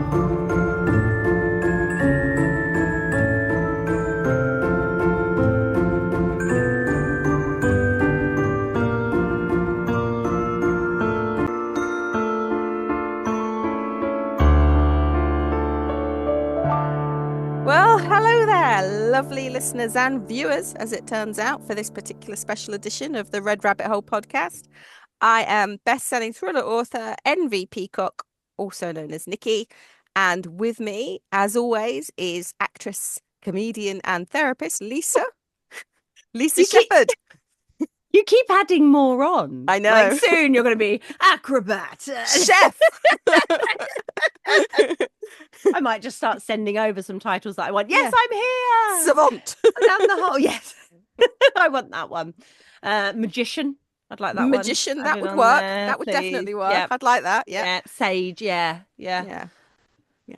Well, hello there, lovely listeners and viewers, as it turns out, for this particular special edition of the Red Rabbit Hole podcast. I am best-selling thriller author NV Peacock, also known as Nicky, and with me, as always, is actress, comedian, and therapist Lisa Shepherd. You keep adding more on. I know. Like soon you're going to be acrobat, chef. I might just start sending over some titles that I want. Yes, I'm here. Savant. Down the hole. Yes, I want that one. Magician. I'd like that Magician. one. That would work. That would definitely work. Yep. I'd like that. Yeah. Yeah. Sage. Yeah.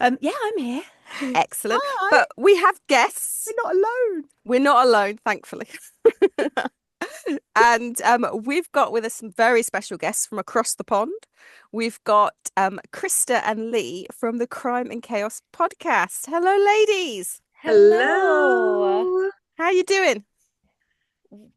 I'm here. Excellent. Hi. But we have guests. We're not alone. We're not alone, thankfully. And we've got with us some very special guests from across the pond. We've got Krista and Lee from the Crime and Chaos podcast. Hello, ladies. Hello. How are you doing?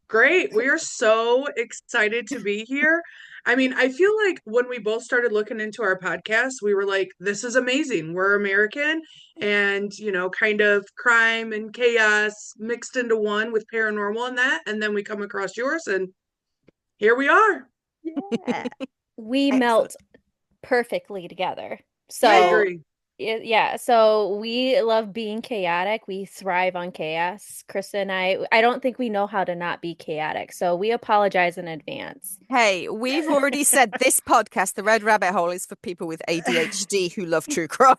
Great. We are so excited to be here. I mean, I feel like when we both started looking into our podcast, we were like, this is amazing. We're American and, kind of crime and chaos mixed into one with paranormal and that. And then we come across yours and here we are. Yeah. We Excellent. melt perfectly together. I So agree. yeah, so we love being chaotic. We thrive on chaos. Krista and I don't think we know how to not be chaotic. So we apologize in advance. Hey, we've already said this podcast, The Red Rabbit Hole, is for people with ADHD who love true crime.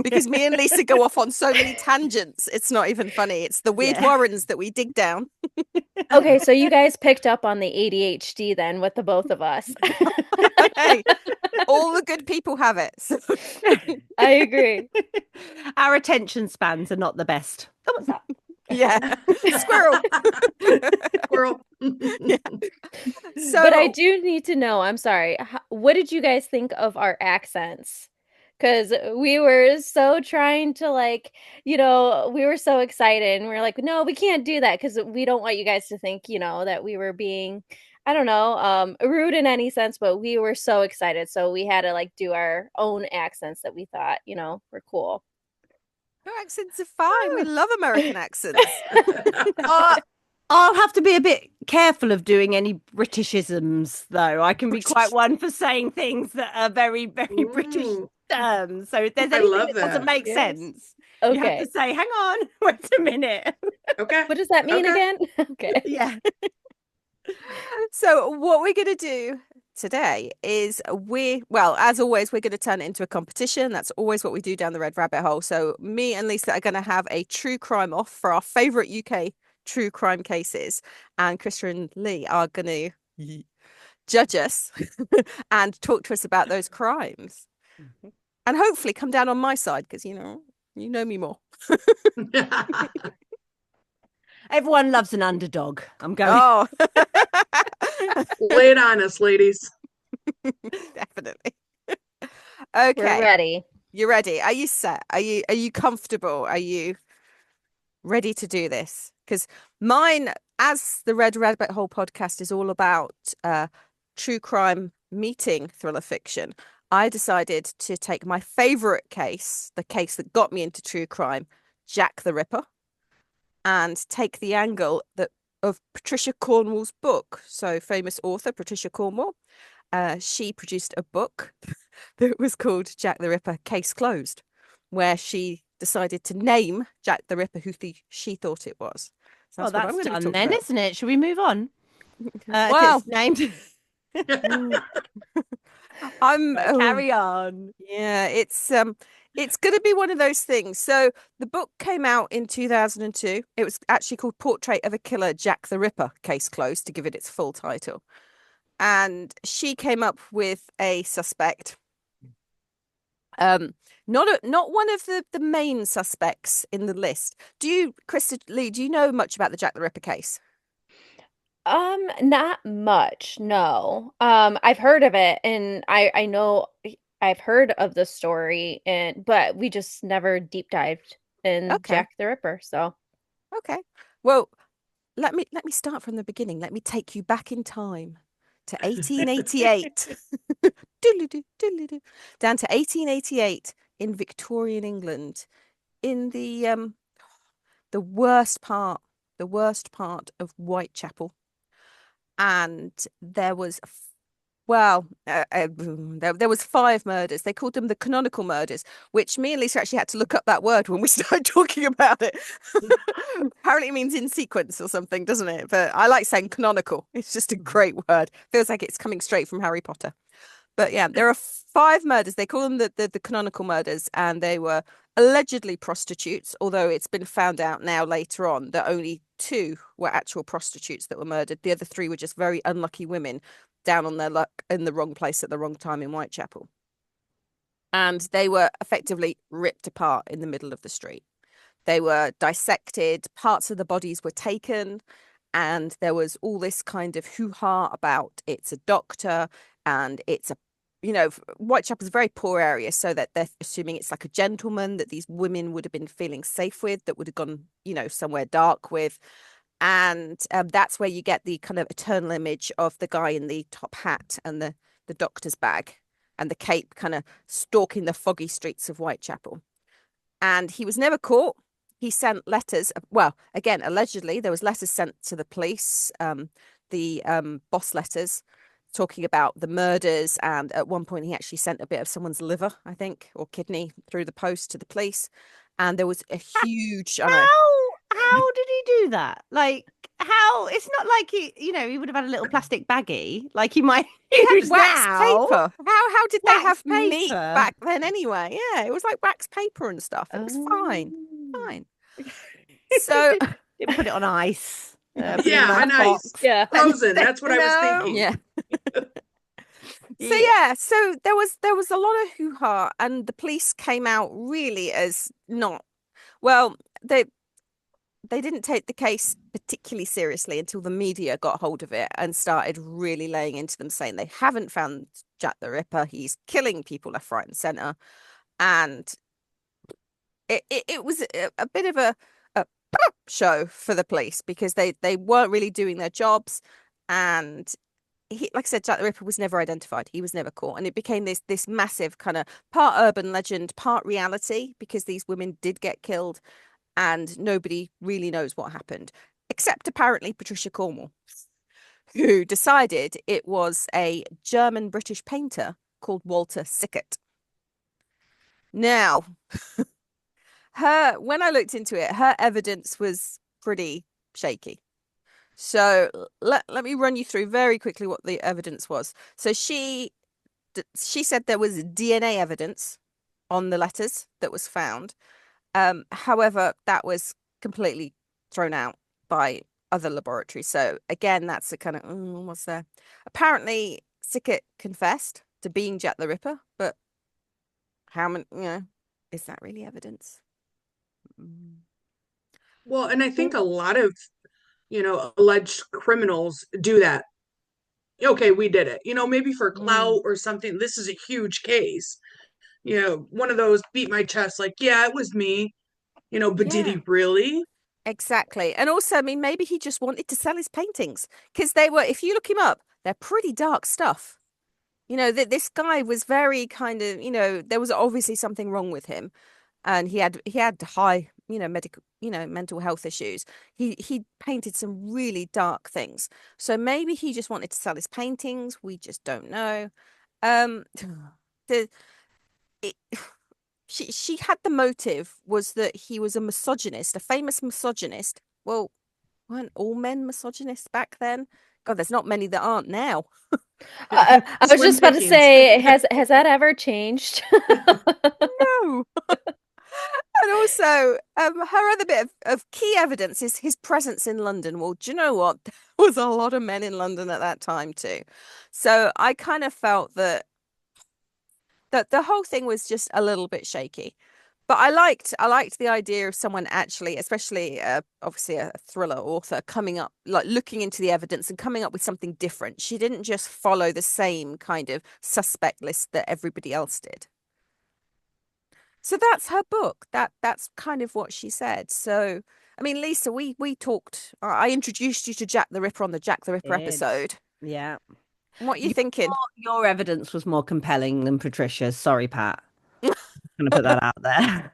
Because me and Lisa go off on so many tangents. It's not even funny. It's the weird warrens that we dig down. Okay, so you guys picked up on the ADHD then with the both of us. Hey, all the good people have it. So. I agree. Our attention spans are not the best. Oh, what's that? Yeah. Squirrel. Squirrel. Yeah. So, But I do need to know, I'm sorry, what did you guys think of our accents? Because we were so trying to we were so excited and we were like, no, we can't do that because we don't want you guys to think, that we were being, I don't know, rude in any sense, but we were so excited. So we had to do our own accents that we thought, were cool. your accents are fine. We love American accents. I'll have to be a bit careful of doing any Britishisms, though. I can be quite one for saying things that are very, very British terms. So if there's anything that doesn't make sense, you have Okay. to say, hang on, wait a minute. Okay. What does that mean Okay. again? Okay. Yeah. So what we're going to do today is as always, we're going to turn it into a competition. That's always what we do down the Red Rabbit Hole. So me and Lisa are going to have a true crime off for our favorite UK true crime cases. And Krista and Lee are going to judge us and talk to us about those crimes. And hopefully come down on my side because, you know me more. Everyone loves an underdog. I'm going. Oh, Lay it on us, ladies. definitely. We're Okay. ready. You're ready. Are you set? Are you comfortable? Are you ready to do this? Because mine, as the Red Rabbit Hole podcast is all about true crime meeting thriller fiction, I decided to take my favorite case, the case that got me into true crime, Jack the Ripper, and take the angle of Patricia Cornwall's book. So famous author Patricia Cornwall, she produced a book that was called Jack the Ripper Case Closed, where she decided to name Jack the Ripper who she thought it was. So Well, what I'm that's gonna done talk then, about. isn't it? Should we move on? Well, It's named. Carry on. Yeah, it's going to be one of those things. So the book came out in 2002. It was actually called Portrait of a Killer, Jack the Ripper, Case Closed, to give it its full title. And she came up with a suspect. Not one of the main suspects in the list. Krista Lee, do you know much about the Jack the Ripper case? Not much, no. I've heard of it and I know I've heard of the story, but we just never deep dived in Okay. Jack the Ripper. So Okay. Well, let me start from the beginning. Let me take you back in time to 1888. Doodly-doo, doodly-doo. Down to 1888 in Victorian England, in the worst part of Whitechapel. And there was there was 5 murders. They called them the canonical murders, which me and Lisa actually had to look up that word when we started talking about it. Apparently it means in sequence or something, doesn't it? But I like saying canonical. It's just a great word. Feels like it's coming straight from Harry Potter. But yeah, there are 5 murders. They call them the canonical murders, and they were allegedly prostitutes, although it's been found out now later on that only 2 were actual prostitutes that were murdered. The other 3 were just very unlucky women down on their luck in the wrong place at the wrong time in Whitechapel. And they were effectively ripped apart in the middle of the street. They were dissected, parts of the bodies were taken, and there was all this kind of hoo-ha about it's a doctor and it's a, Whitechapel's a very poor area, so that they're assuming it's like a gentleman that these women would have been feeling safe with, that would have gone, somewhere dark with. And that's where you get the kind of eternal image of the guy in the top hat and the doctor's bag and the cape kind of stalking the foggy streets of Whitechapel. And he was never caught. He sent letters. Well, again, allegedly, there was letters sent to the police, the boss letters talking about the murders. And at one point, he actually sent a bit of someone's liver, I think, or kidney through the post to the police. And there was a huge... How did he do that? Like, how? It's not like he would have had a little plastic baggie, like he might use wax now. paper. How did they have paper? meat back then anyway? Yeah, it was like wax paper and stuff. It was fine. So didn't put it on ice. On ice. Yeah, frozen. That's what I was thinking. Yeah. So there was a lot of hoo-ha, and the police came out really as not well. They didn't take the case particularly seriously until the media got hold of it and started really laying into them, saying they haven't found Jack the Ripper. He's killing people left, right, and center. And it was a bit of a show for the police, because they weren't really doing their jobs. And he, like I said, Jack the Ripper was never identified. He was never caught. And it became this massive kind of part urban legend, part reality, because these women did get killed. And nobody really knows what happened, except apparently Patricia Cornwall, who decided it was a German-British painter called Walter Sickert. Now, when I looked into it, her evidence was pretty shaky. So let me run you through very quickly what the evidence was. So she said there was DNA evidence on the letters that was found. However, that was completely thrown out by other laboratories. So again, that's a kind of what's there? Apparently, Sickert confessed to being Jack the Ripper, but how many? Is that really evidence? Well, and I think a lot of alleged criminals do that. Okay, we did it. Maybe for clout or something. This is a huge case. One of those beat my chest, like, yeah, it was me. But did he really? Exactly. And also, I mean, maybe he just wanted to sell his paintings, because they were, if you look him up, they're pretty dark stuff. This guy was very kind of, there was obviously something wrong with him, and he had high, medical, mental health issues. He painted some really dark things. So maybe he just wanted to sell his paintings. We just don't know. She had the motive was that he was a misogynist, a famous misogynist. Well, weren't all men misogynists back then? God, there's not many that aren't now. I was just about to say, has that ever changed? No. And also, her other bit of key evidence is his presence in London. Well, do you know what? There was a lot of men in London at that time too. So I kind of felt that the whole thing was just a little bit shaky. But I liked the idea of someone actually, especially obviously a thriller author, coming up, like looking into the evidence and coming up with something different. She didn't just follow the same kind of suspect list that everybody else did. So that's her book. That's kind of what she said. So, I mean, Lisa, we talked. I introduced you to Jack the Ripper on the Jack the Ripper episode. Yeah. What are you thinking? Your evidence was more compelling than Patricia's. Sorry, Pat. I'm gonna put that out there.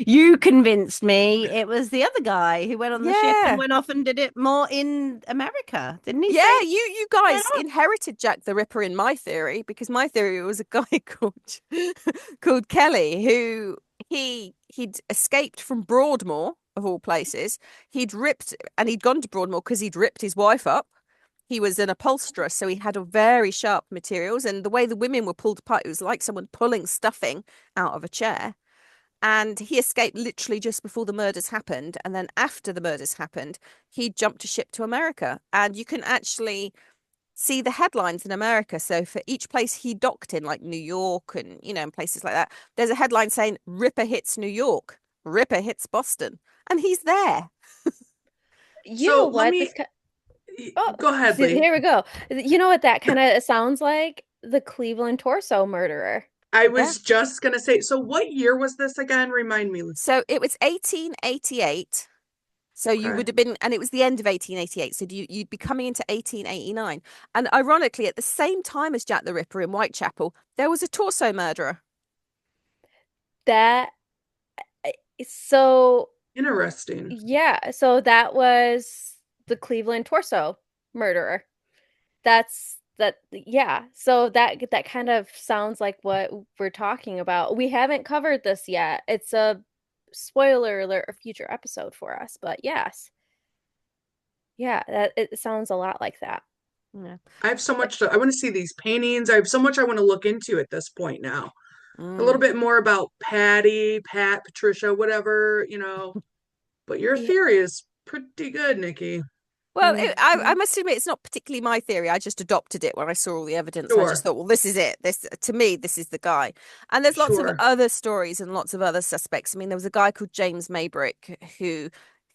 You convinced me it was the other guy who went on the ship and went off and did it more in America, didn't he? Yeah, you guys inherited Jack the Ripper in my theory, because my theory was a guy called Kelly who'd escaped from Broadmoor of all places. He'd gone to Broadmoor because he'd ripped his wife up. He was an upholsterer, so he had a very sharp materials, and the way the women were pulled apart, it was like someone pulling stuffing out of a chair. And he escaped literally just before the murders happened. And then after the murders happened, he jumped a ship to America. And you can actually see the headlines in America. So for each place he docked in, like New York and, and places like that, there's a headline saying Ripper hits New York, Ripper hits Boston. And he's there. You know what? Go ahead, Lee. Here we go. You know what that kind of sounds like? The Cleveland torso murderer. I was just going to say, so what year was this again? Remind me. So it was 1888. So you would have been, and it was the end of 1888. So you'd be coming into 1889. And ironically, at the same time as Jack the Ripper in Whitechapel, there was a torso murderer. That is so interesting. Yeah. So that was the Cleveland torso murderer. Yeah. So that kind of sounds like what we're talking about. We haven't covered this yet. It's a spoiler alert, a future episode for us, but yes. Yeah, it sounds a lot like that. Yeah. I have so much I want to see these paintings. I have so much I want to look into at this point now. A little bit more about Pat, Patricia, whatever, But your theory is pretty good, Nikki. Well, I must admit, it's not particularly my theory. I just adopted it when I saw all the evidence. Sure. I just thought, well, this is it. To me, this is the guy. And there's lots of other stories and lots of other suspects. I mean, there was a guy called James Maybrick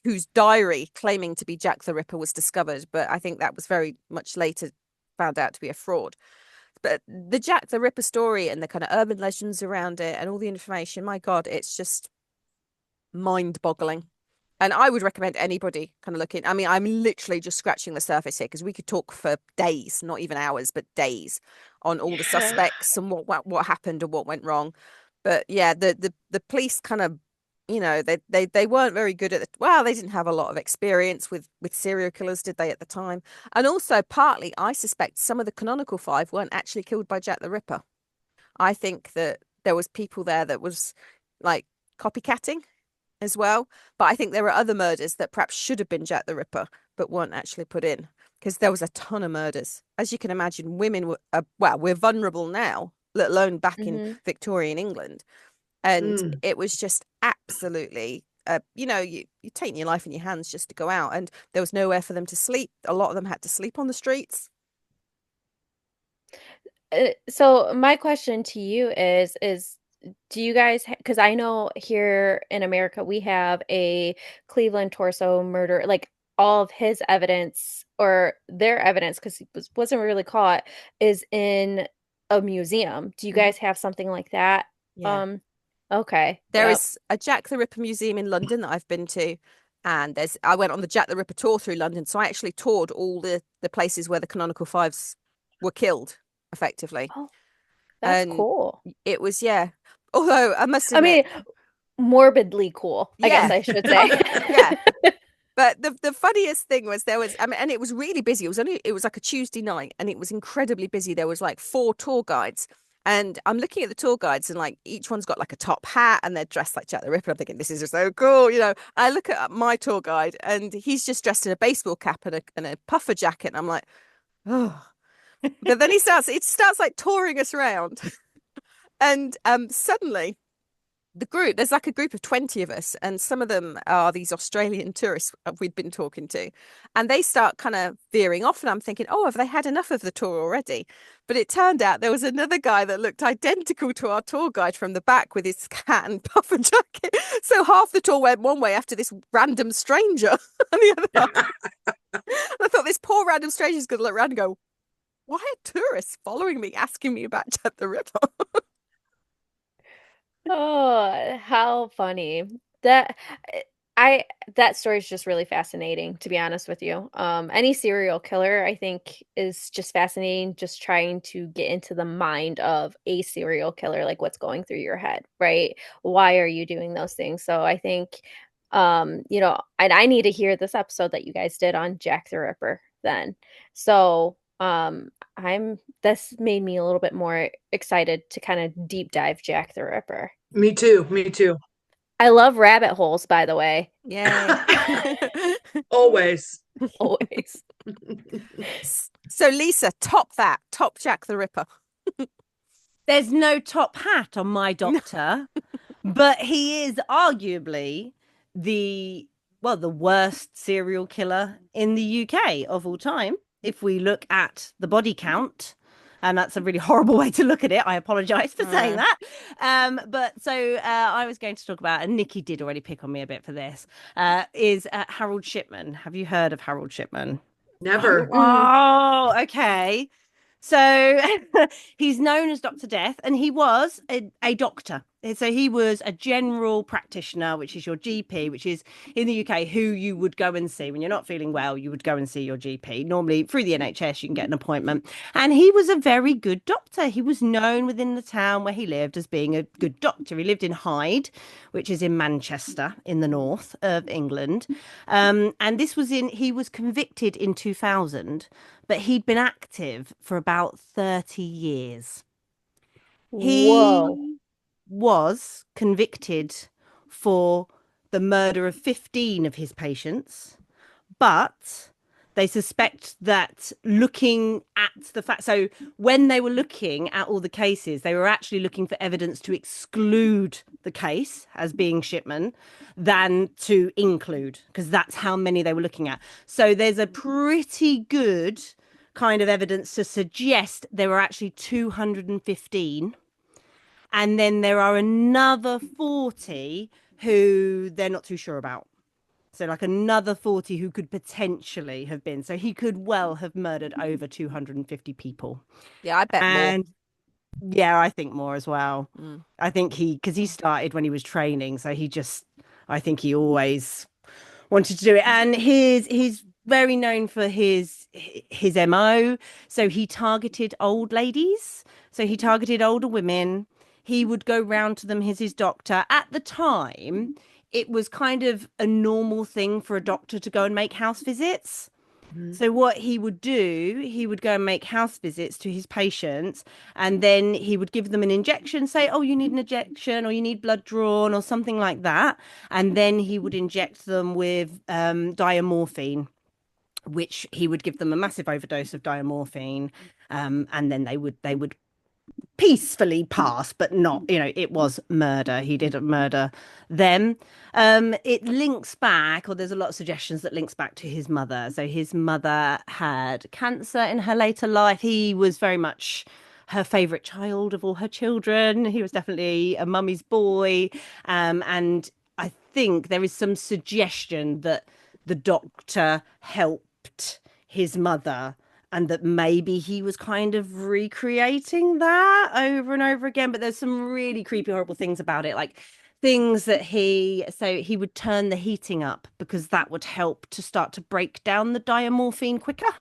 whose diary claiming to be Jack the Ripper was discovered, but I think that was very much later found out to be a fraud. But the Jack the Ripper story and the kind of urban legends around it and all the information, my God, it's just mind-boggling. And I would recommend anybody kind of looking. I mean, I'm literally just scratching the surface here because we could talk for days, not even hours, but days on all the suspects and what happened and what went wrong. But yeah, the police kind of, they weren't very good at they didn't have a lot of experience with serial killers, did they, at the time? And also partly, I suspect some of the canonical five weren't actually killed by Jack the Ripper. I think that there was people there that was like copycatting as well. But I think there were other murders that perhaps should have been Jack the Ripper, but weren't actually put in, because there was a ton of murders. As you can imagine, women were, we're vulnerable now, let alone back in Victorian England. And it was just absolutely, you taking your life in your hands just to go out, and there was nowhere for them to sleep. A lot of them had to sleep on the streets. So my question to you is do you guys, because I know here in America we have a Cleveland torso murder, like all of his evidence or their evidence, because he wasn't really caught, is in a museum. Do you guys have something like that? Yeah. Okay. There is a Jack the Ripper museum in London that I've been to, and I went on the Jack the Ripper tour through London, so I actually toured all the places where the canonical fives were killed, effectively. Oh, that's cool. It was, although I must admit, I mean, morbidly cool, I guess I should say. Yeah. But the funniest thing was and it was really busy. It was like a Tuesday night, and it was incredibly busy. There was like 4 tour guides, and I'm looking at the tour guides, and like each one's got like a top hat, and they're dressed like Jack the Ripper. I'm thinking, this is so cool, I look at my tour guide, and he's just dressed in a baseball cap and a puffer jacket, and I'm like, oh. But then it starts like touring us around. And suddenly the group, there's like a group of 20 of us, and some of them are these Australian tourists we'd been talking to, and they start kind of veering off, and I'm thinking, oh, have they had enough of the tour already? But it turned out there was another guy that looked identical to our tour guide from the back with his hat and puffer jacket. So half the tour went one way after this random stranger, and the other half. I thought this poor random stranger's going to look around and go, why are tourists following me, asking me about Jack the Ripper? Oh, how funny. That I that story is just really fascinating, to be honest with you. Any serial killer, I think, is just fascinating, just trying to get into the mind of a serial killer, like what's going through your head, right? Why are you doing those things? So I think, and I need to hear this episode that you guys did on Jack the Ripper then. So, this made me a little bit more excited to kind of deep dive Jack the Ripper. Me too. Me too. I love rabbit holes, by the way. Yeah. Always. Always. So Lisa, top Jack the Ripper. There's no top hat on my doctor, but he is arguably the worst serial killer in the UK of all time. If we look at the body count, and that's a really horrible way to look at it. I apologize for saying that. I was going to talk about, and Nicky did already pick on me a bit for this, is Harold Shipman. Have you heard of Harold Shipman? Never. Oh, okay. So he's known as Dr. Death, and he was a doctor. So he was a general practitioner, which is your GP, which is in the UK who you would go and see when you're not feeling well. You would go and see your GP. Normally through the NHS, you can get an appointment. And he was a very good doctor. He was known within the town where he lived as being a good doctor. He lived in Hyde, which is in Manchester in the north of England. And he was convicted in 2000, but he'd been active for about 30 years. Whoa. He was convicted for the murder of 15 of his patients, but they suspect that looking at the fact, so when they were looking at all the cases, they were actually looking for evidence to exclude the case as being Shipman than to include, because that's how many they were looking at. So there's a pretty good kind of evidence to suggest there were actually 215. And then there are another 40 who they're not too sure about. So like another 40 who could potentially have been. So he could well have murdered over 250 people. Yeah, I bet more. Yeah, I think more as well. Mm. I think because he started when he was training. So I think he always wanted to do it. And he's very known for his MO. So he targeted old ladies. So he targeted older women. He would go round to them as his doctor. At the time, it was kind of a normal thing for a doctor to go and make house visits. Mm-hmm. So what he would do, he would go and make house visits to his patients, and then he would give them an injection, say, oh, you need an injection or you need blood drawn or something like that. And then he would inject them with diamorphine, which he would give them a massive overdose of diamorphine. And then they would peacefully pass, but not, it was murder. He didn't murder them. It links back, or there's a lot of suggestions that links back to his mother. So his mother had cancer in her later life. He was very much her favorite child of all her children. He was definitely a mummy's boy. And I think there is some suggestion that the doctor helped his mother, and that maybe he was kind of recreating that over and over again. But there's some really creepy, horrible things about it, like things that he would turn the heating up because that would help to start to break down the diamorphine quicker.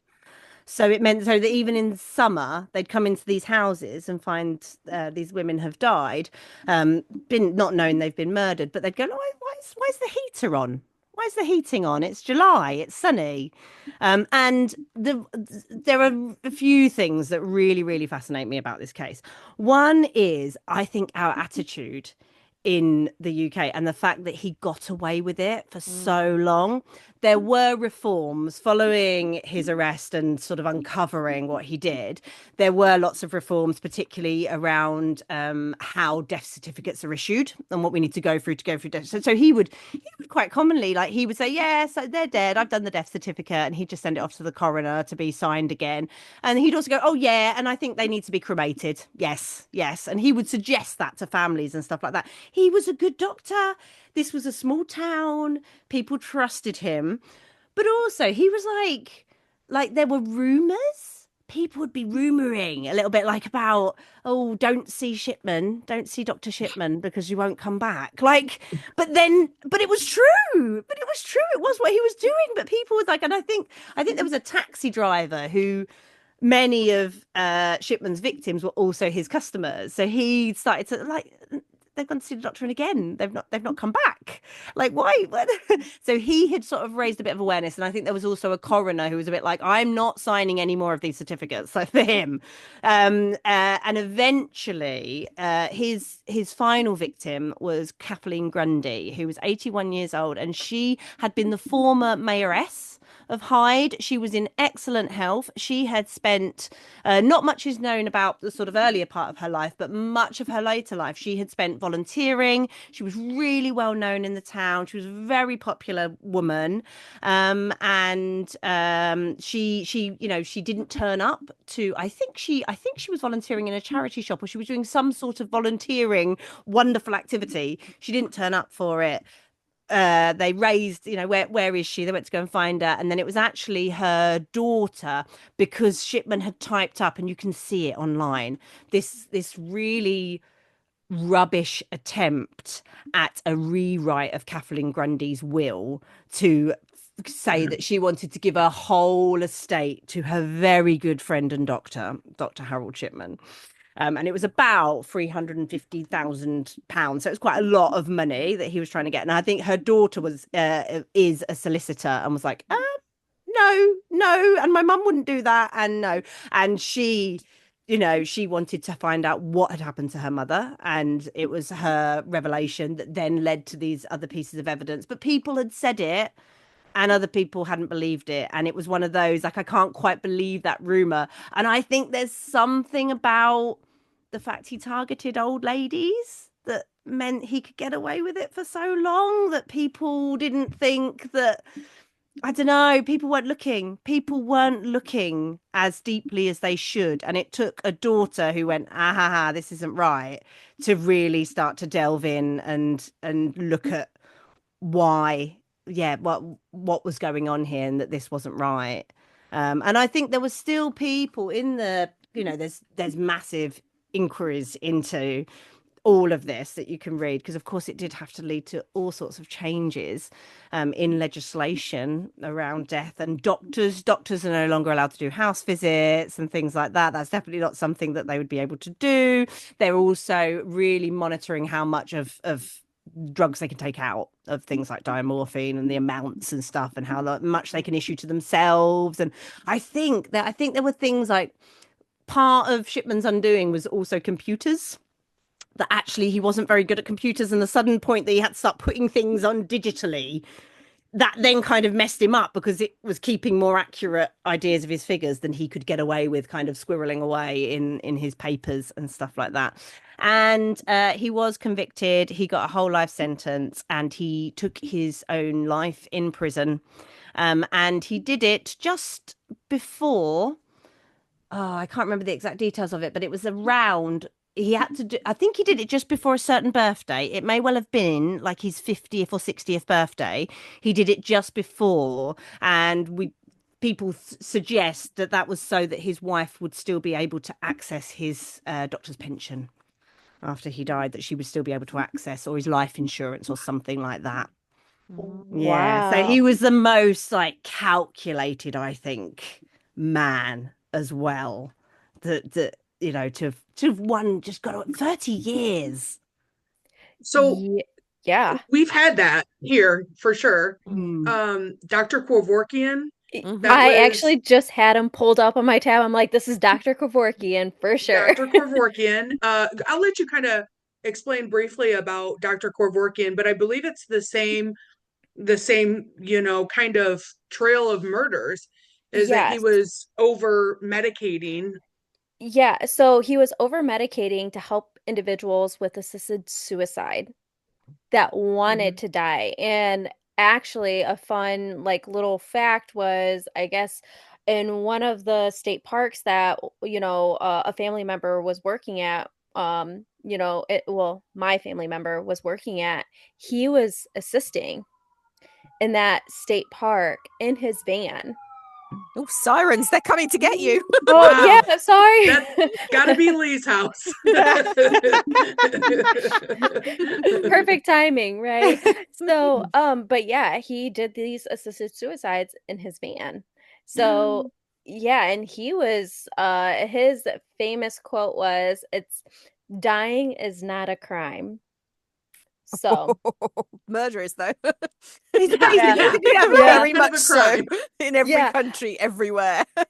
So it meant so that even in summer, they'd come into these houses and find these women have died, been not knowing they've been murdered, but they'd go, why is the heater on? Why is the heating on? It's July. It's sunny. And there are a few things that really, really fascinate me about this case. One is, I think our attitude in the UK, and the fact that he got away with it for so long. There were reforms following his arrest and sort of uncovering what he did. There were lots of reforms, particularly around how death certificates are issued and what we need to go through death. So he would quite commonly, like, he would say, yeah, so they're dead, I've done the death certificate, and he'd just send it off to the coroner to be signed again. And he'd also go, oh yeah, and I think they need to be cremated. Yes, and he would suggest that to families and stuff like that. He was a good doctor. This was a small town. People trusted him. But also, he was like there were rumors. People would be rumoring a little bit, like, about, oh, don't see Dr. Shipman because you won't come back. Like, but it was true. It was what he was doing. But people were like, and I think there was a taxi driver who, many of Shipman's victims were also his customers. So he started to, like, they've gone to see the doctor, and again they've not come back. Like, why? So he had sort of raised a bit of awareness, and I think there was also a coroner who was a bit like, I'm not signing any more of these certificates. So for him, and eventually his final victim was Kathleen Grundy, who was 81 years old, and she had been the former mayoress of Hyde. She was in excellent health. She had spent, not much is known about the sort of earlier part of her life, but much of her later life she had spent volunteering. She was really well known in the town. She was a very popular woman, and she didn't turn up to. I think she was volunteering in a charity shop, or she was doing some sort of volunteering, wonderful activity. She didn't turn up for it. They raised, where is she? They went to go and find her. And then it was actually her daughter, because Shipman had typed up, and you can see it online, this really rubbish attempt at a rewrite of Kathleen Grundy's will, to say that she wanted to give her whole estate to her very good friend and doctor, Dr. Harold Shipman. And it was about £350,000. So it was quite a lot of money that he was trying to get. And I think her daughter is a solicitor, and was like, no. And my mum wouldn't do that. And no. And she wanted to find out what had happened to her mother. And it was her revelation that then led to these other pieces of evidence. But people had said it, and other people hadn't believed it. And it was one of those, like, I can't quite believe that rumor. And I think there's something about the fact he targeted old ladies that meant he could get away with it for so long, that people didn't think that, I don't know, people weren't looking as deeply as they should. And it took a daughter who went, this isn't right, to really start to delve in and look at why, what was going on here, and that this wasn't right. And I think there was still people in the, there's massive inquiries into all of this that you can read, because of course it did have to lead to all sorts of changes in legislation around death. And doctors are no longer allowed to do house visits and things like that. That's definitely not something that they would be able to do. They're also really monitoring how much of drugs they can take out of things like diamorphine, and the amounts and stuff, and how much they can issue to themselves. And I think there were things like, part of Shipman's undoing was also computers, that actually he wasn't very good at computers, and the sudden point that he had to start putting things on digitally, that then kind of messed him up, because it was keeping more accurate ideas of his figures than he could get away with kind of squirreling away in his papers and stuff like that. And he was convicted. He got a whole life sentence, and he took his own life in prison. And he did it just before, I can't remember the exact details of it, but it was around, he had to do, I think he did it just before a certain birthday. It may well have been like his 50th or 60th birthday. He did it just before, and people suggest that was so that his wife would still be able to access his doctor's pension after he died, that she would still be able to access, or his life insurance or something like that. Yeah. So he was the most, like, calculated, I think, man as well, that to have won, just got 30 years. So yeah, we've had that here for sure. Dr. Kevorkian. I actually just had him pulled up on my tab. I'm like, this is Dr. Kevorkian for sure. Dr. Kevorkian. I'll let you kind of explain briefly about Dr. Kevorkian, but I believe it's the same, kind of trail of murders, is that he Yes. was over medicating. Yeah, so he was over medicating to help individuals with assisted suicide that wanted Mhm. to die. And actually, a fun, like, little fact was, I guess, in one of the state parks that, a family member was working at, my family member was working at, he was assisting in that state park in his van. Oh, sirens, they're coming to get you. Oh, Wow. yeah, sorry. That's gotta be Lee's house. Perfect timing, right? So, but yeah, he did these assisted suicides in his van. So, yeah, and he was his famous quote was, "It's dying is not a crime." So, Murderers, though. He's yeah. Yeah, basically, yeah, no, Yeah. Very kind of much a so. crime. In every Yeah. country, everywhere. on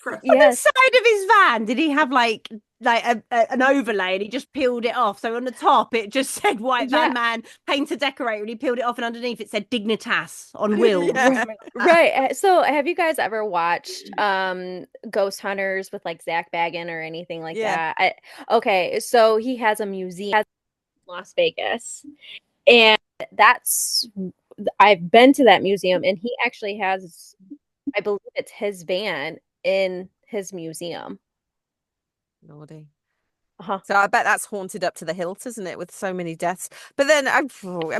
the Yes. side of his van, did he have like an overlay and he just peeled it off? So on the top it just said white Yeah. van man, painter decorator, and he peeled it off, and underneath it said Dignitas on wheels. Yeah. or something like that. Right. So, have you guys ever watched Ghost Hunters with like Zach Baggin or anything like Yeah. that? Okay, so he has a museum in Las Vegas. And that's I've been to that museum, and he actually has, I believe it's his van in his museum. Lordy. Uh-huh. So I bet that's haunted up to the hilt, isn't it, with so many deaths? But then, I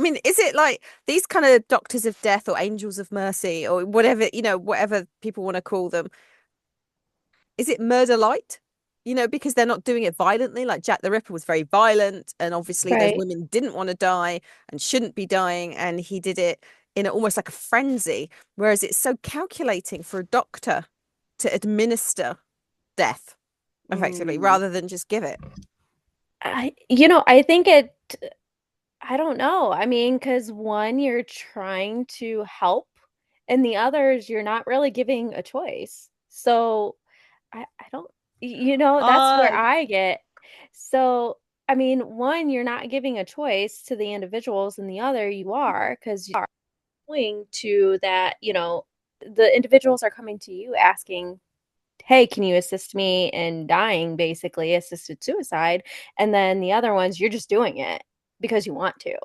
mean, is it like these kind of doctors of death or angels of mercy or whatever, whatever people want to call them? Is it murder light? Because they're not doing it violently. Like Jack the Ripper was very violent, and obviously those Right. women didn't want to die and shouldn't be dying, and he did it in almost like a frenzy. Whereas it's so calculating for a doctor to administer death effectively rather than just give it. I think I don't know. I mean, because one, you're trying to help, and the others, you're not really giving a choice. So I don't, that's where Oh, I get. So, I mean, one, you're not giving a choice to the individuals, and the other, you are, because you're going to that, the individuals are coming to you asking, hey, can you assist me in dying, basically, assisted suicide. And then the other ones, you're just doing it because you want to.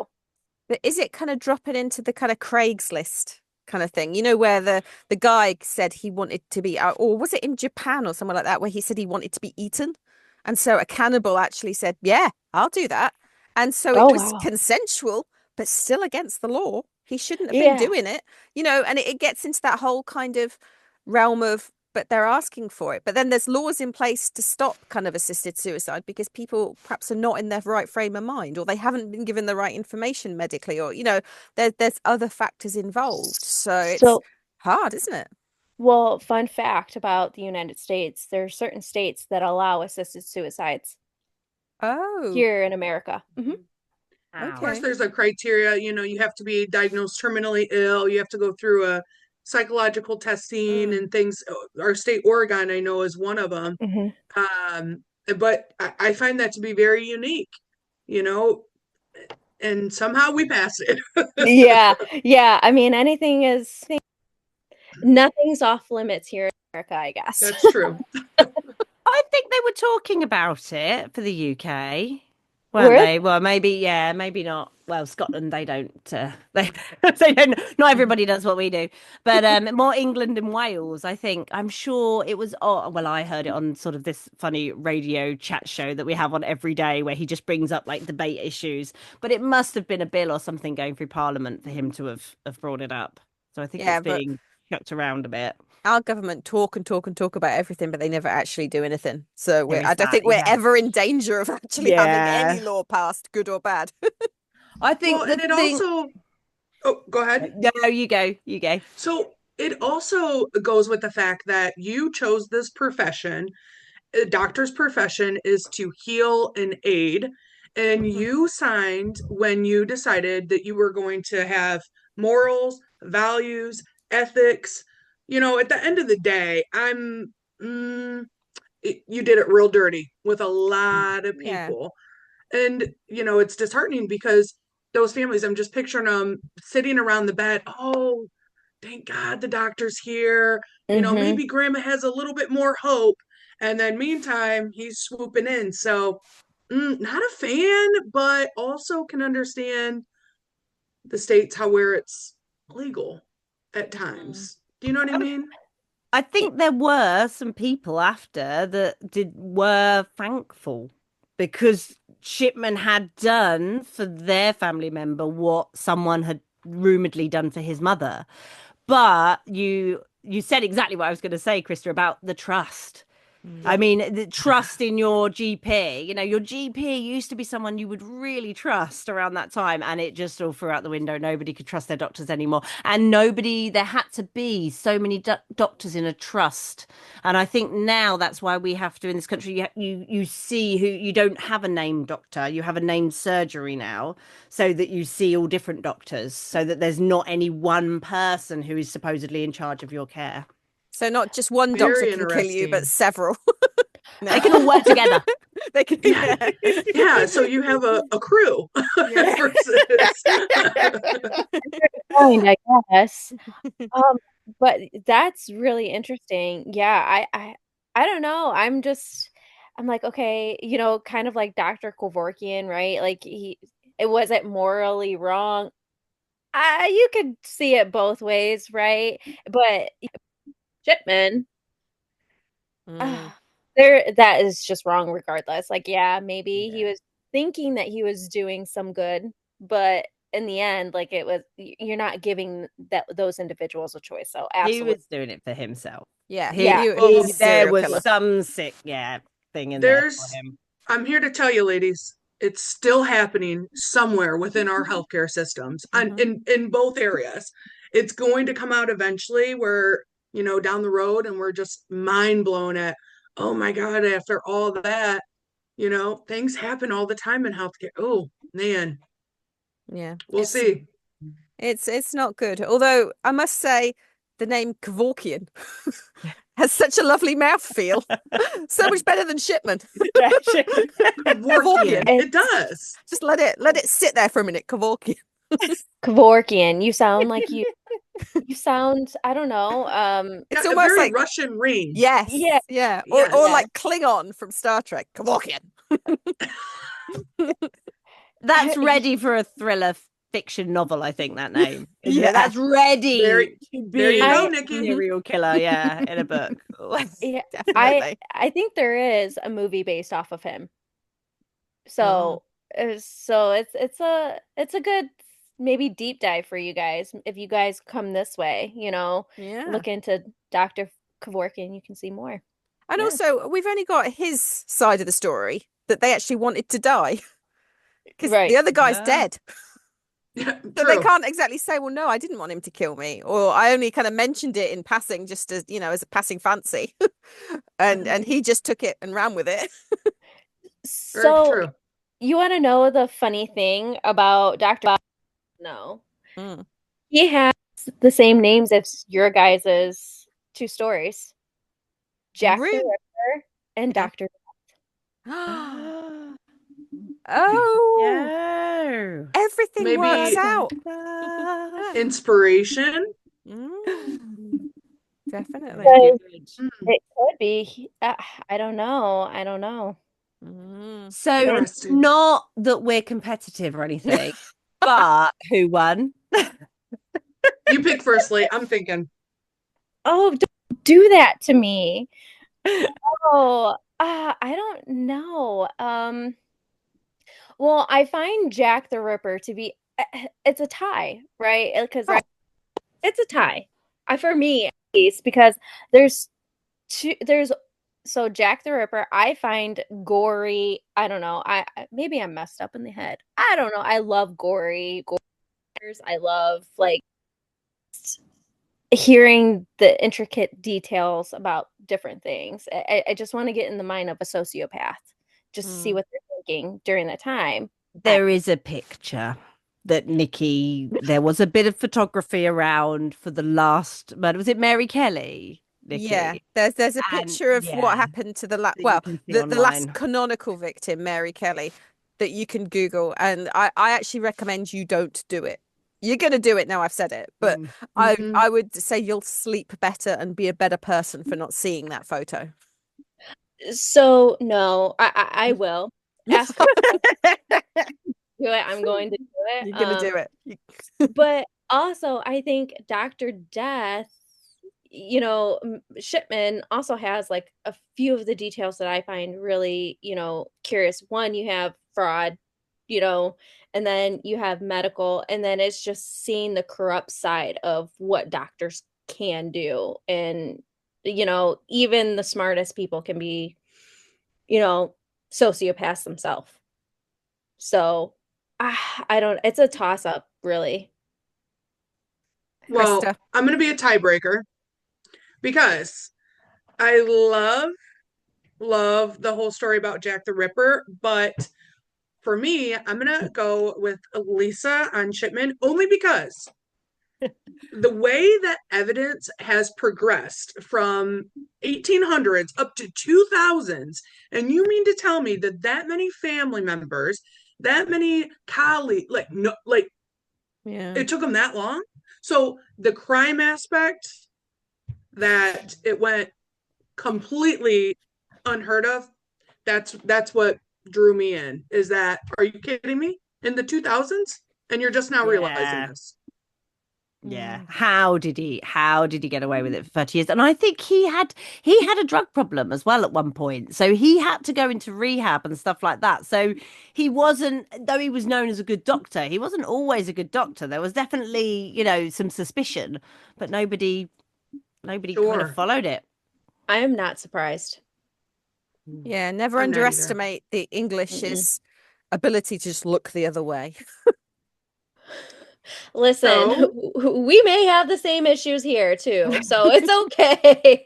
But is it kind of dropping into the kind of Craigslist kind of thing? Where the guy said he wanted to be out, or was it in Japan or somewhere like that, where he said he wanted to be eaten? And so a cannibal actually said, yeah, I'll do that. And so it Oh, was wow. consensual, but still against the law. He shouldn't have been Yeah. doing it, and it gets into that whole kind of realm of, but they're asking for it. But then there's laws in place to stop kind of assisted suicide because people perhaps are not in their right frame of mind, or they haven't been given the right information medically, or there's other factors involved. So it's So, hard, isn't it? well, fun fact about the United States, there are certain states that allow assisted suicides Oh, here in America. Of wow. course, okay. there's a criteria. You have to be diagnosed terminally ill. You have to go through a psychological testing Mm. and things. Our state, Oregon, I know, is one of them. Hmm. Um, but I find that to be very unique, you know, and somehow we pass it. Yeah. Yeah. I mean, nothing's off limits here in America, I guess. That's true. I think they were talking about it for the UK, weren't Were they? Well, maybe, yeah, maybe not. Well, Scotland, they don't. They don't. Not everybody does what we do, but more England and Wales. I think. I'm sure it was. Oh, well, I heard it on sort of this funny radio chat show that we have on every day, where he just brings up like debate issues. But it must have been a bill or something going through Parliament for him to have brought it up. So I think Yeah, it's but being chucked around a bit. our government talk and talk and talk about everything, but they never actually do anything. So There I is don't that, think we're yeah. ever in danger of actually having any Yeah. law passed, good or bad. I Well, think the and it thing. also, oh, go ahead. No, you go. You go. So it also goes with the fact that you chose this profession. A doctor's profession is to heal and aid. And Mhm. you signed when you decided that you were going to have morals, values, ethics. At the end of the day, you did it real dirty with a lot of Yeah. people. And, it's disheartening because those families, I'm just picturing them sitting around the bed. Oh, thank God the doctor's here. Mm-hmm. Maybe grandma has a little bit more hope. And then meantime, he's swooping in. So, not a fan, but also can understand the states where it's legal at times. Do you know what I mean? I think there were some people after that were thankful because Shipman had done for their family member what someone had rumoredly done for his mother. But you said exactly what I was going to say, Krista, about the trust. I mean, the trust in your GP. Your GP used to be someone you would really trust around that time, and it just all threw out the window. Nobody could trust their doctors anymore, and there had to be so many doctors in a trust. And I think now that's why we have to, in this country, you see who you don't have a named doctor, you have a named surgery now, so that you see all different doctors, so that there's not any one person who is supposedly in charge of your care. So not just one doctor can kill you, but several. They can all work together. They can, yeah. So you have a crew. I guess. But that's really interesting. Yeah, I don't know. I'm like, okay, kind of like Dr. Kevorkian, right? Like it wasn't morally wrong. You could see it both ways, right? But Shipman, that is just wrong regardless. Like, yeah, maybe he was thinking that he was doing some good, but in the end, like you're not giving those individuals a choice. So absolutely. He was doing it for himself. Yeah. There was some sick thing in there for him. I'm here to tell you, ladies, it's still happening somewhere within our healthcare systems in both areas. It's going to come out eventually where, down the road, and we're just mind blown at, oh my God, after all that, things happen all the time in healthcare. Oh man. Yeah. We'll see. It's not good. Although I must say the name Kevorkian has such a lovely mouthfeel. So much better than Shipman. Kevorkian. It does. Just let it sit there for a minute. Kevorkian. Kevorkian. You sound like you sound, I don't know. It's almost very like Russian ring. Yes. Yeah. Or like Klingon from Star Trek. Kevorkian. That's ready for a thriller fiction novel, I think, that name. That's ready to be there you go, Nicky. Serial killer, in a book. Yeah, I think there is a movie based off of him. So it's a good maybe deep dive for you guys if you guys come this way, look into Dr. Kevorkian, you can see more. And also, we've only got his side of the story that they actually wanted to die because the other guy's dead. So they can't exactly say, well, no, I didn't want him to kill me, or I only kind of mentioned it in passing, just as as a passing fancy, and he just took it and ran with it. So you want to know the funny thing about Dr. No, he has the same names as your guys's two stories, Jack the Ripper and Dr. Oh, everything works out. Inspiration. Definitely. It could be. I don't know. So not that we're competitive or anything, but who won? You pick first, Lee. I'm thinking. Oh, don't do that to me. I don't know. Well, I find Jack the Ripper to be, it's a tie, right? Because it's a tie. For me, at least, because so Jack the Ripper, I find gory. I don't know. Maybe I'm messed up in the head. I don't know. I love gory. I love hearing the intricate details about different things. I just want to get in the mind of a sociopath, just to see what they're thinking during the time. There is a picture that Nicky, there was a bit of photography around for the last murder. Was it Mary Kelly? Nicky? Yeah, there's a picture of what happened to the last canonical victim, Mary Kelly. that you can Google, and I actually recommend you don't do it. You're gonna do it now, I've said it, but I would say you'll sleep better and be a better person for not seeing that photo. So no, I will ask her to do it. I'm going to do it. You're gonna do it. But also, I think Dr. Death, you know, Shipman also has like a few of the details that I find really, you know, curious. One, you have fraud, you know, and then you have medical, and then it's just seeing the corrupt side of what doctors can do. And, you know, even the smartest people can be, you know, sociopaths themselves. So I don't, it's a toss up, really. Well, Krista. I'm going to be a tiebreaker because I love the whole story about Jack the Ripper, but for me, I'm going to go with Lisa on Shipman only because the way that evidence has progressed from 1800s up to 2000s, and you mean to tell me that that many family members, that many colleagues, Yeah. it took them that long? So the crime aspect, that it went completely unheard of, that's what drew me in. Is that, are you kidding me? In the 2000s? And you're just now realizing this. Yeah. How did he get away with it for 30 years? And I think he had a drug problem as well at one point. So he had to go into rehab and stuff like that. So he wasn't, though he was known as a good doctor, he wasn't always a good doctor. There was definitely, you know, some suspicion, but nobody kind of followed it. I am not surprised. Yeah, never I'm not either. underestimate the English's ability to just look the other way. Listen, we may have the same issues here too, so it's okay.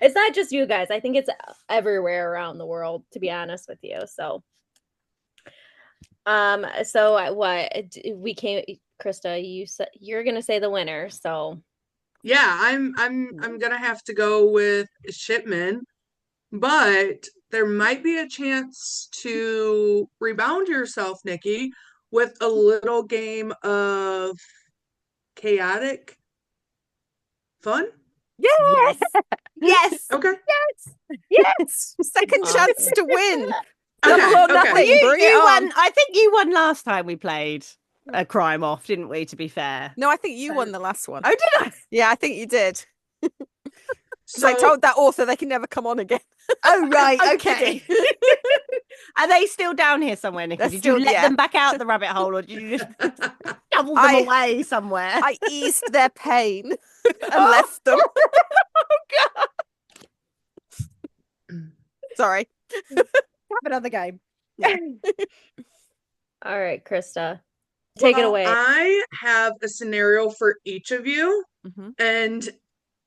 It's not just you guys. I think it's everywhere around the world, to be honest with you. So, what we came, Krista, you said you're gonna say the winner. So, yeah, I'm gonna have to go with Shipman, but there might be a chance to rebound yourself, Nikki, with a little game of chaotic fun. Yes. Yes. Okay. Yes. Second chance to win. Okay. Double or nothing. Bring it on. Won. I think you won last time we played a crime off, didn't we? To be fair. No, I think you won the last one. Oh, did I? Yeah, I think you did. So I told that author they can never come on again. Oh, right. I'm Okay. Are they still down here somewhere, Nicky? Did you let them back out the rabbit hole, or did you just shovel them away somewhere? I eased their pain and left them. Oh, God. Sorry. Have another game. Yeah. all right, Krista, take it away. I have a scenario for each of you, and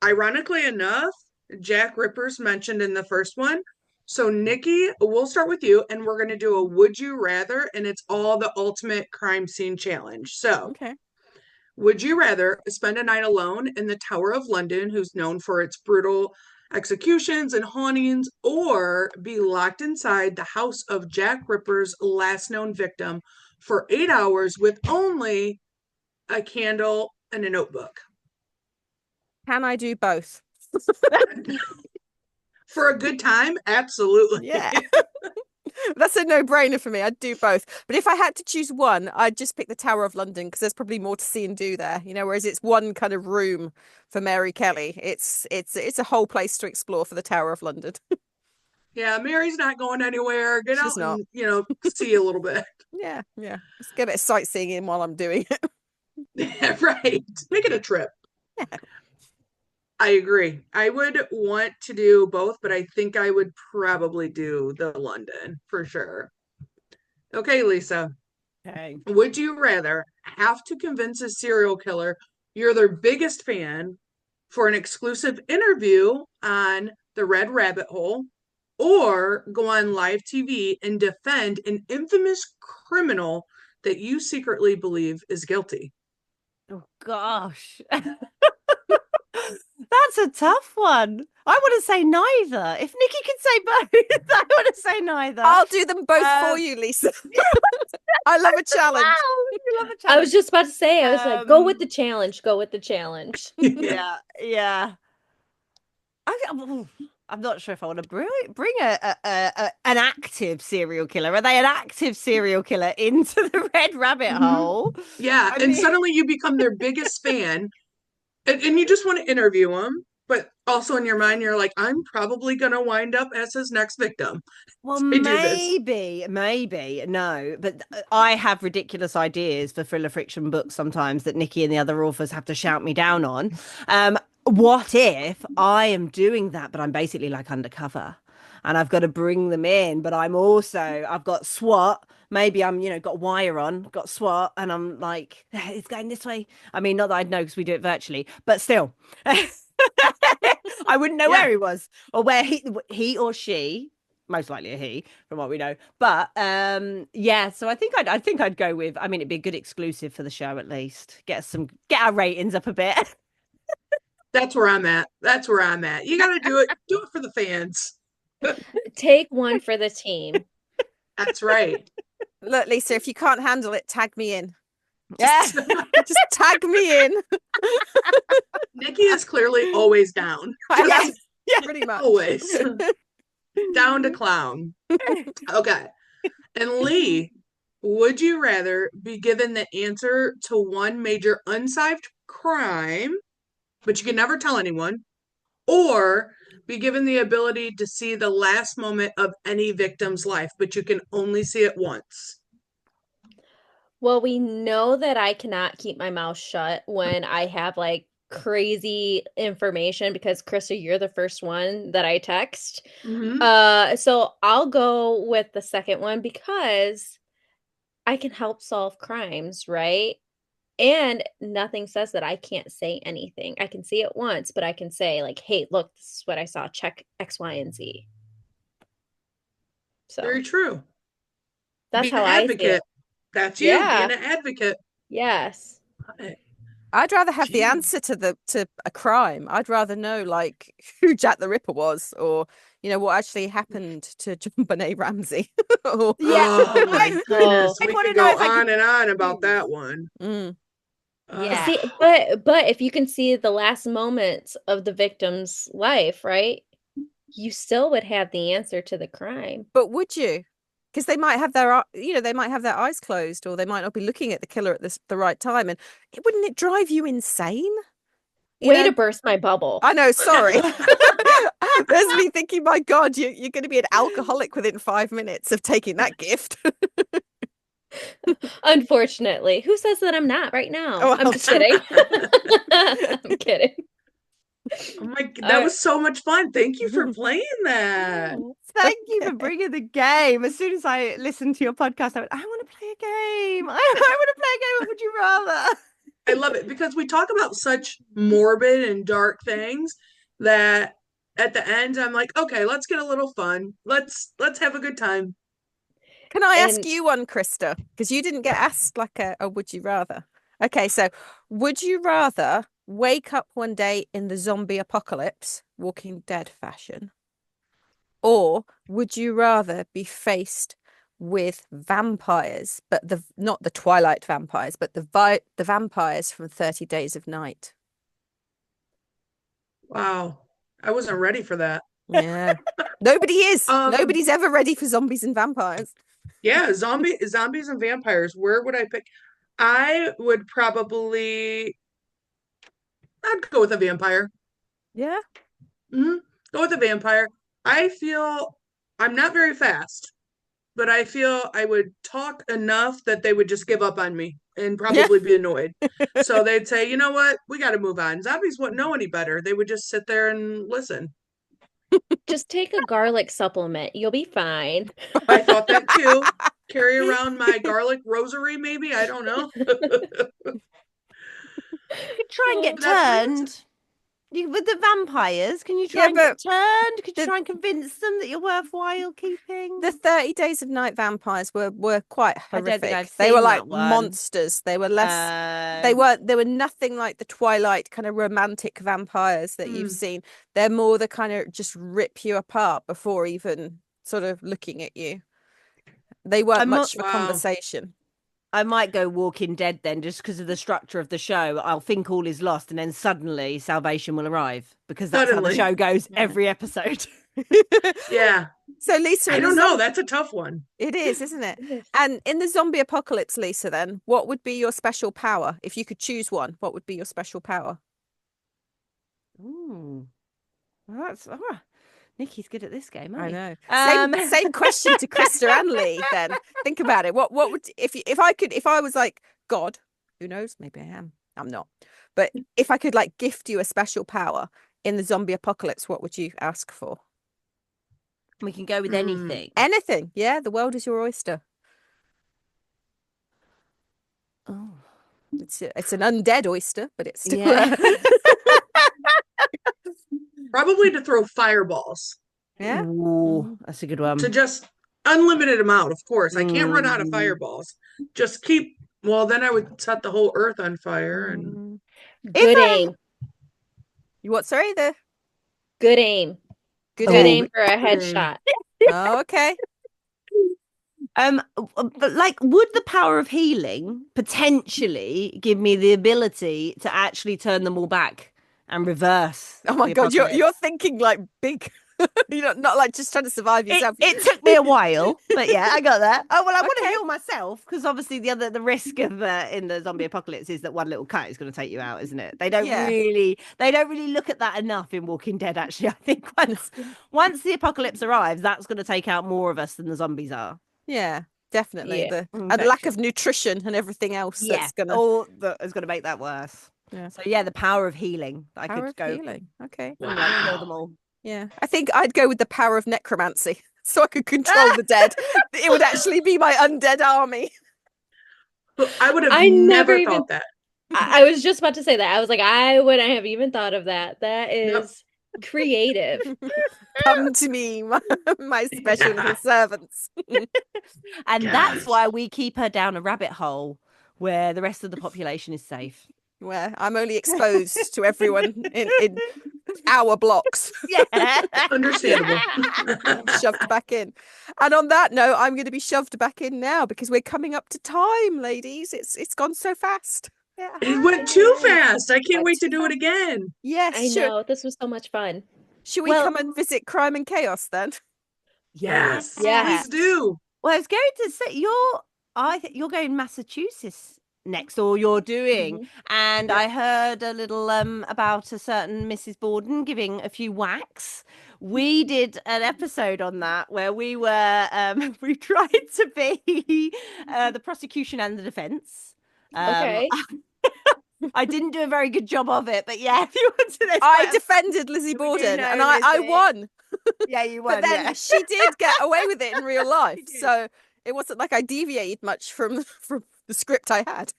ironically enough, Jack Ripper's mentioned in the first one. So Nikki, we'll start with you, and we're going to do a would you rather, and it's all the ultimate crime scene challenge. So, would you rather spend a night alone in the Tower of London, who's known for its brutal executions and hauntings, or be locked inside the house of Jack Ripper's last known victim for 8 hours with only a candle and a notebook? Can I do both? For a good time? Absolutely. Yeah. That's a no-brainer for me. I'd do both. But if I had to choose one, I'd just pick the Tower of London because there's probably more to see and do there, you know, whereas it's one kind of room for Mary Kelly. It's a whole place to explore for the Tower of London. Yeah, Mary's not going anywhere. Get She's out not. and, you know, see a little bit. Yeah. Let's get a bit of sightseeing in while I'm doing it. Yeah, right. Make it a trip. Yeah. I agree. I would want to do both, but I think I would probably do the London for sure. Okay, Lisa. Okay. Would you rather have to convince a serial killer you're their biggest fan for an exclusive interview on the Red Rabbit Hole, or go on live TV and defend an infamous criminal that you secretly believe is guilty? Oh, gosh. That's a tough one. I want to say neither. If Nikki can say both, I want to say neither. I'll do them both for you, Lisa. I love a challenge. Wow, you love a challenge. I was just about to say, I was like, go with the challenge. Go with the challenge. Yeah. I'm not sure if I want to bring an active serial killer. Are they an active serial killer into the red rabbit hole? Yeah, and suddenly you become their biggest fan, and you just want to interview them, but also in your mind you're like, I'm probably going to wind up as his next victim. Well, maybe no, but I have ridiculous ideas for thriller fiction books sometimes that Nikki and the other authors have to shout me down on. What if I am doing that, but I'm basically like undercover and I've got to bring them in, but I've got SWAT. Maybe I'm, got wire on, got SWAT, and I'm like, it's going this way. I mean, not that I'd know because we do it virtually, but still, I wouldn't know where he was or where he or she, most likely a he, from what we know. But so I think I'd go with. I mean, it'd be a good exclusive for the show at least. Get our ratings up a bit. That's where I'm at. You got to do it. Do it for the fans. Take one for the team. That's right. Look, Lisa, if you can't handle it, tag me in. Just tag me in. Nikki is clearly always down. Yeah, pretty much. Always. Down to clown. Okay. And Lee, would you rather be given the answer to one major unsolved crime, but you can never tell anyone, or be given the ability to see the last moment of any victim's life, but you can only see it once? Well, we know that I cannot keep my mouth shut when I have like crazy information because Krista, you're the first one that I text. So I'll go with the second one because I can help solve crimes, right? And nothing says that I can't say anything. I can see it once, but I can say like, hey, look, this is what I saw. Check X, Y, and Z. So very true. That's how I see it. That's you being an advocate. Yes. I'd rather have the answer to a crime. I'd rather know like who Jack the Ripper was, or what actually happened to JonBenet Ramsey. Oh my goodness, we could go on and on about that one. Yeah. See, but if you can see the last moments of the victim's life, right? You still would have the answer to the crime. But would you? Because they might have their eyes closed, or they might not be looking at the killer at the right time. And wouldn't it drive you insane? Way to burst my bubble. I know, sorry. There's me thinking, my God, you're going to be an alcoholic within 5 minutes of taking that gift. Unfortunately. Who says that I'm not right now? Oh, I'm just kidding. I'm kidding. Oh my, that was so much fun. Thank you for playing that. Thank you for bringing the game. As soon as I listened to your podcast, I went, I want to play a game. I want to play a game of Would You Rather. I love it because we talk about such morbid and dark things that at the end I'm like, okay, let's get a little fun. Let's have a good time. Can I ask you one, Krista? Because you didn't get asked like a would you rather. Okay, so would you rather wake up one day in the zombie apocalypse, Walking Dead fashion, or would you rather be faced with vampires, but not the Twilight vampires, but the vampires from 30 Days of Night? Wow, I wasn't ready for that. Yeah, nobody is. Nobody's ever ready for zombies and vampires. Yeah, zombies and vampires. Where would I pick? I would probably. I'd go with a vampire. Yeah. Go with a vampire. I feel I'm not very fast, but I feel I would talk enough that they would just give up on me and probably be annoyed. So they'd say, you know what? We got to move on. Zombies wouldn't know any better. They would just sit there and listen. Just take a garlic supplement. You'll be fine. I thought that too. Carry around my garlic rosary, maybe. I don't know. You could try and get turned. with the vampires, can you try and get turned? Could you try and convince them that you're worthwhile keeping? The 30 Days of Night vampires were quite horrific. I don't think I've they were seen like that one. monsters. They were less. They were nothing like the Twilight kind of romantic vampires that you've seen. They're more the kind of just rip you apart before even sort of looking at you. They weren't much of a conversation. I might go Walking Dead then, just because of the structure of the show. I'll think all is lost, and then suddenly salvation will arrive, because that's how the show goes every episode. Yeah. So Lisa, I don't know. That's a tough one. It is, isn't it? And in the zombie apocalypse, Lisa, then what would be your special power if you could choose one? What would be your special power? Ooh, well, that's Nicky's good at this game. I know. Same question to Krista and Lee. Then think about it. What would if I was like God? Who knows? Maybe I am. I'm not. But if I could like gift you a special power in the zombie apocalypse, what would you ask for? We can go with anything. Anything. Yeah, the world is your oyster. Oh, it's an undead oyster, but it's still. Yeah. Probably to throw fireballs. Yeah. Ooh, that's a good one. To just unlimited amount, of course. I can't run out of fireballs. Just keep. Well, then I would set the whole earth on fire. And good aim. You what? Sorry, the good aim. Good aim for a headshot. Oh, okay. But like, would the power of healing potentially give me the ability to actually turn them all back and reverse? Oh my God, you're thinking like big. You're not like just trying to survive yourself. It took me a while, but yeah, I got that. Oh well, I want to heal myself, because obviously the risk of in the zombie apocalypse is that one little cut is going to take you out, isn't it? They don't really look at that enough in Walking Dead. Actually, I think once the apocalypse arrives, that's going to take out more of us than the zombies are. Yeah, definitely. The lack of nutrition and everything else that's gonna is going to make that worse. Yeah. So yeah, the power of healing. Healing. Okay. Wow. Kill them all. Yeah, I think I'd go with the power of necromancy, so I could control the dead. It would actually be my undead army. I would have never thought that. I was just about to say that. I was like, I wouldn't have even thought of that. That is creative. Come to me, my special little servants. And that's why we keep her down a rabbit hole where the rest of the population is safe. Where I'm only exposed to everyone in our blocks. Yeah. Understandable. Shoved back in. And on that note, I'm going to be shoved back in now, because we're coming up to time, ladies. It's gone so fast. It went too fast. I can't wait to do it again. Yes, I know. This was so much fun. Should we come and visit Crime and Chaos then? Yes. Yes. Please do. Well, I was going to say I think you're going Massachusetts next, or you're doing, and I heard a little about a certain Mrs. Borden giving a few whacks. We did an episode on that where we were we tried to be the prosecution and the defense. Okay. I didn't do a very good job of it, but yeah, if you want to know, I defended Lizzie Borden and I won. Yeah, you won. But then she did get away with it in real life, so it wasn't like I deviated much from the script I had.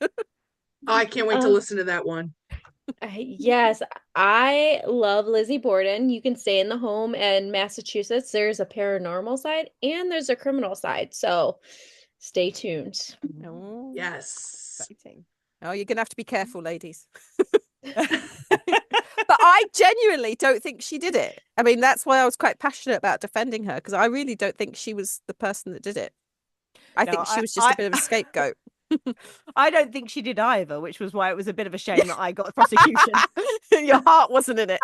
I can't wait to listen to that one. Yes, I love Lizzie Borden. You can stay in the home in Massachusetts. There's a paranormal side and there's a criminal side. So stay tuned. Oh, yes. Exciting. Oh, you're going to have to be careful, ladies. But I genuinely don't think she did it. I mean, that's why I was quite passionate about defending her, because I really don't think she was the person that did it. I think she was just a bit of a scapegoat. I don't think she did either, which was why it was a bit of a shame that I got the prosecution. Your heart wasn't in it.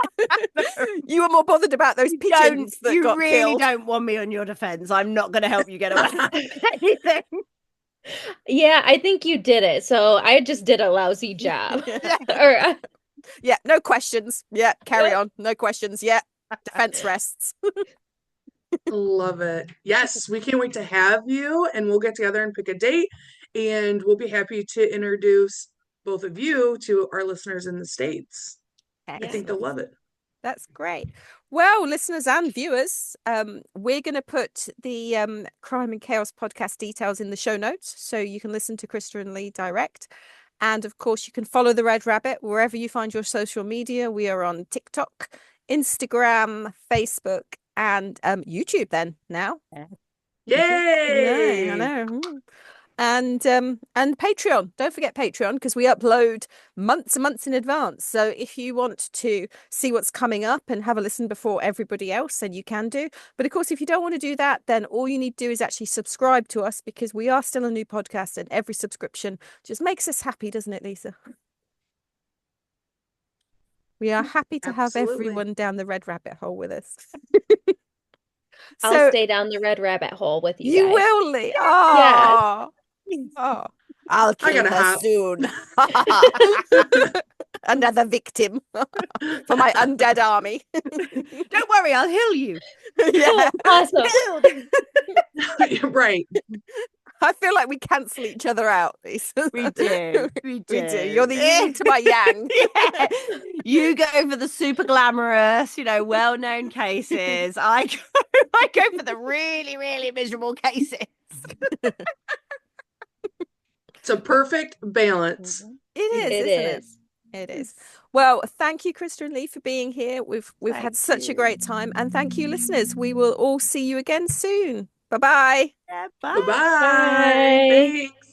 You were more bothered about those pigeons that got really killed. Don't want me on your defense. I'm not going to help you get away with anything. Yeah, I think you did it. So I just did a lousy job. Yeah, no questions. Yeah, carry on. No questions. Yeah, defense rests. Love it. Yes, we can't wait to have you, and we'll get together and pick a date, and we'll be happy to introduce both of you to our listeners in the States. Excellent. I think they'll love it. That's great. Well, listeners and viewers, we're going to put the Crime and Chaos podcast details in the show notes, so you can listen to Krista and Lee direct. And of course, you can follow the Red Rabbit wherever you find your social media. We are on TikTok, Instagram, Facebook, and YouTube then now. Yay! I know. And Patreon. Don't forget Patreon, because we upload months and months in advance. So if you want to see what's coming up and have a listen before everybody else, then you can do. But of course, if you don't want to do that, then all you need to do is actually subscribe to us, because we are still a new podcast, and every subscription just makes us happy, doesn't it, Lisa? We are happy to have everyone down the Red Rabbit hole with us. I'll stay down the Red Rabbit hole with you guys. You will, Lee. Yes. Oh, I'll kill her soon. Another victim for my undead army. Don't worry, I'll heal you. Yeah. Awesome. Right. I feel like we cancel each other out, Lisa. We do. We do. You're the yin to my yang. Yeah. You go for the super glamorous, well-known cases. I go for the really, really miserable cases. It's a perfect balance. It is, isn't it? It is. Well, thank you, Krista and Lee, for being here. We've had such a great time, and thank you, listeners. We will all see you again soon. Bye-bye. Yeah, bye. Bye-bye. Thanks.